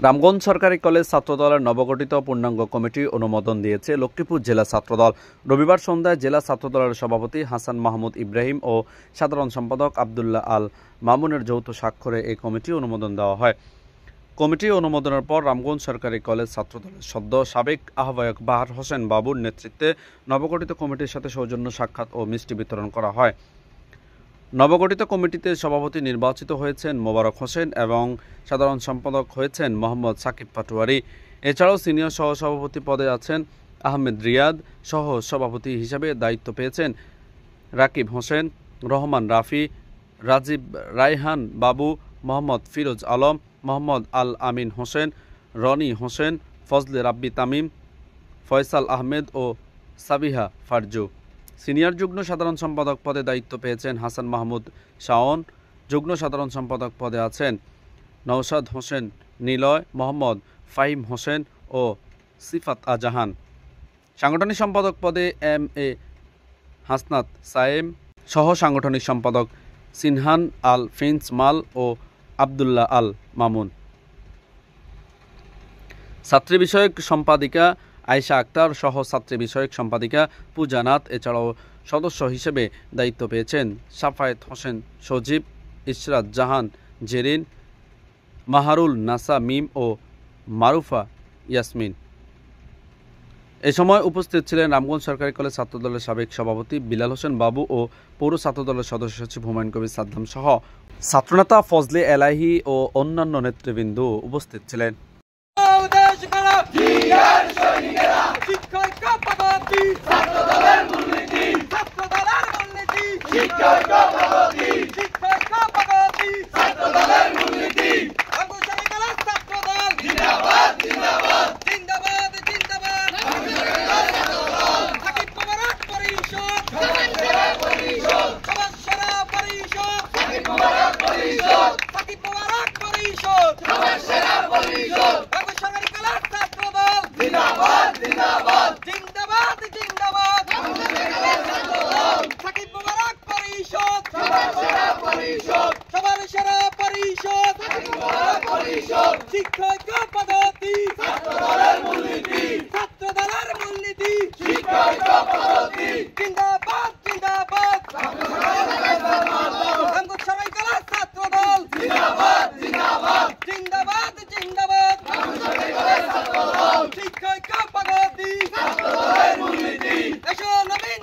রামগঞ্জ সরকারি কলেজ ছাত্রদলের নবগঠিত পূর্ণাঙ্গ কমিটি অনুমোদন দিয়েছে লক্ষ্মীপুর জেলা ছাত্রদল। রবিবার সন্ধ্যায় জেলা ছাত্রদলের সভাপতি হাসান মাহমুদ ইব্রাহিম ও সাধারণ সম্পাদক আব্দুল্লাহ আল মামুনের যৌথ স্বাক্ষরে এই কমিটি অনুমোদন দেওয়া হয়। কমিটি অনুমোদনের পর রামগঞ্জ সরকারি কলেজ ছাত্রদলের সদ্য সাবেক আহ্বায়ক বাহার হোসেন বাবুর নেতৃত্বে নবগঠিত কমিটির সাথে সৌজন্য সাক্ষাৎ ও মিষ্টি বিতরণ করা হয়। নবগঠিত কমিটিতে সভাপতি নির্বাচিত হয়েছেন মোবারক হোসেন এবং সাধারণ সম্পাদক হয়েছেন মোহাম্মদ সাকিব পাটোয়ারি। এছাড়াও সিনিয়র সহসভাপতি পদে আছেন আহমেদ রিয়াদ, সহ সভাপতি হিসাবে দায়িত্ব পেয়েছেন রাকিব হোসেন, রহমান রাফি, রাজীব রায়হান বাবু, মোহাম্মদ ফিরোজ আলম, মোহাম্মদ আল আমিন হোসেন, রনি হোসেন, ফজলে রাব্বি তামিম, ফয়সাল আহমেদ ও সাবিহা ফারজু। সিনিয়র যুগ্ম সাধারণ সম্পাদক পদে দায়িত্ব পেয়েছেন হাসান মাহমুদ শাওন। যুগ্ম সাধারণ সম্পাদক পদে আছেন নওশাদ হোসেন নিলয়, মোহাম্মদ ফাহিম হোসেন ও সিফাত জাহান। সাংগঠনিক সম্পাদক পদে এম এ হাসনাত সায়েম, সহ সাংগঠনিক সম্পাদক সিনহান আল ফিন্স মাল ও আব্দুল্লাহ আল মামুন। ছাত্রী বিষয়ক সম্পাদিকা আয়েশা আক্তার সহ ছাত্রী বিষয়ক সম্পাদিকা পূজা নাথ। এছাড়াও সদস্য হিসেবে দায়িত্ব পেয়েছেন সাফায়েত হোসেন সজীব, ইশরাত জাহান জেরিন, মাহারুল নাসা মিম ও মারুফা ইয়াসমিন। এ সময় উপস্থিত ছিলেন রামগঞ্জ সরকারি কলেজ ছাত্রদলের সাবেক সভাপতি বিলাল হোসেন বাবু ও পৌর ছাত্রদলের সদস্য সচিব হুমায়ুন কবির সাদ্দাম সহ ছাত্রনেতা ফজলে এলাহি ও অন্যান্য নেতৃবৃন্দ উপস্থিত ছিলেন। শিক্ষক পদ্ধতি ছাত্রদলের মূলনীতি, ছাত্রদলের মূলনীতি শিক্ষক পদ্ধতি জিন্দাবাদ জিন্দাবাদ। রামগঞ্জ সরকারি কলেজ ছাত্রদল জিন্দাবাদ জিন্দাবাদ জিন্দাবাদ জিন্দাবাদ। রামগঞ্জ সরকারি কলেজ ছাত্রদল শিক্ষক পদ্ধতি ছাত্রদলের মূলনীতি। এসো নবীন